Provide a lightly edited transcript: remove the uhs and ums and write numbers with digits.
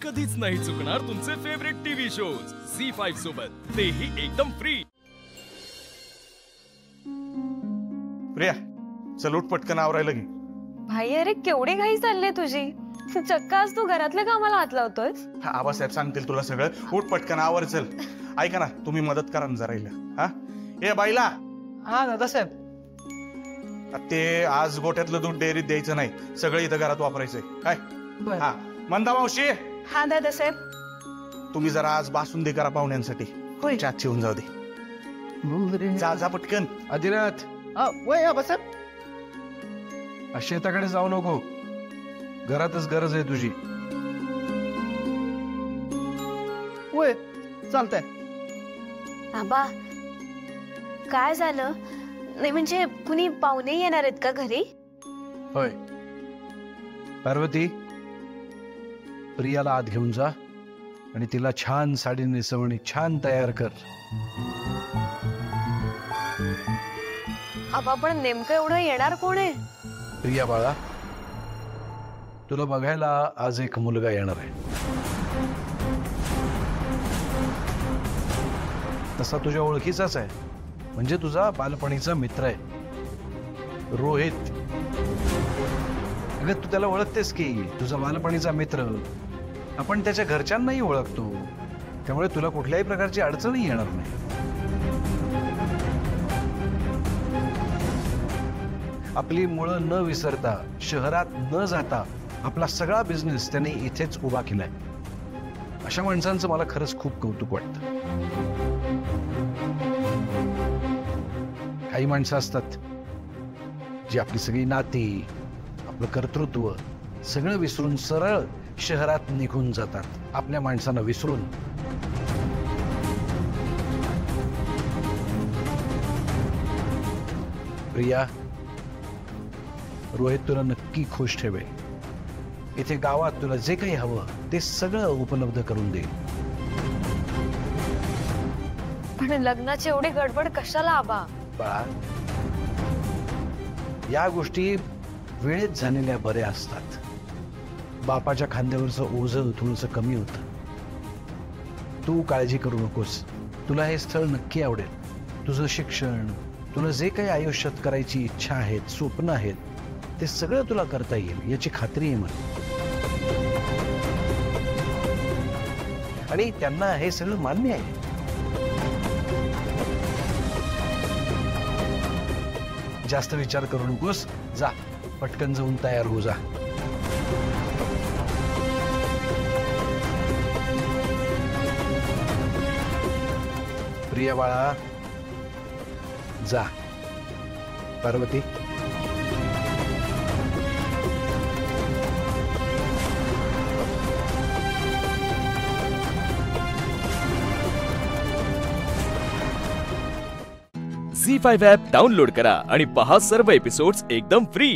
कधीच नाही चुकणार तुमचे फेवरेट टीव्ही शोज झी5 सोबत, तेही एकदम फ्री। प्रिया चल उठ पटकन आवरायला घे। भाई अरे केवढी घाई चालली तुझी, चक्क आज तू घरातल्या कामाला हात लावतोयस। आबासाहेब सांगतील तुला सगळं, उठ पटकन आवर चल। ऐका ना तुम्ही मदत करा ना जरा हिला। हा ए बाईला। हा दादासाहेब, ते आज गोठ्यातलं दूध डेअरीत द्यायचं नाही, सगळं इथं घरात वापरायचंय काय। हा मंदा मावशी। हा दादासाहेब, तुम्ही जरा आज बासुंदी करा पाहुण्यांसाठी, चहा ठेवून जाऊ दे। जा जा पटकन। आदिनाथ वय आबासाहेब, शेताकडे जाऊ नको, घरातच गरज आहे तुझी। वय चालतंय। आबा काय झालं? नाही म्हणजे कुणी पाहुणे येणार आहेत का घरी? होय पार्वती, प्रियाला आत घेऊन जा आणि तिला छान साडी नेसवणी छान तयार कर। आबा पण नेमकं एवढं येणार कोण आहे? प्रिया बाळा, तुला बघायला आज एक मुलगा येणार आहे। तसा तुझ्या ओळखीचाच आहे, म्हणजे तुझा बालपणीचा मित्र आहे रोहित। अगं तू त्याला ओळखतेस की, तुझा बालपणीचा मित्र। आपण त्याच्या घरच्यांनाही ओळखतो, त्यामुळे तुला कुठल्याही प्रकारची अडचणही येणार नाही। आपली मुळं न विसरता, शहरात न जाता आपला सगळा बिझनेस त्याने इथेच उभा केलाय। अशा माणसांचं मला खरंच खूप कौतुक वाटतं। काही माणसं असतात जी आपली सगळी नाती, आपलं कर्तृत्व सगळं विसरून सरळ शहरात निघून जातात, आपल्या माणसांना विसरून। प्रिया, रोहित तुला नक्की खुश ठेवेल। इथे गावात तुला जे काही हवं ते सगळं उपलब्ध करून देईल। पण लग्नाची एवढी गडबड कशाला आबा? बाळा, या गोष्टी वेळेत झालेल्या बऱ्या असतात। बापाच्या खांद्यावरचं ओझं थोडंसं कमी होतं। तू काळजी करू नकोस, तुला हे स्थळ नक्की आवडेल। तुझं शिक्षण, तुला जे काही आयुष्यात करायची इच्छा आहेत, स्वप्न आहेत, ते सगळं तुला करता येईल याची खात्री आहे मला। आणि त्यांना हे सगळं मान्य आहे। जास्त विचार करू नकोस, जा पटकन जाऊन तयार हो जा। प्रिया बाळा जा। पार्वती झी5 ॲप डाउनलोड करा आणि पहा सर्व एपिसोड्स एकदम फ्री।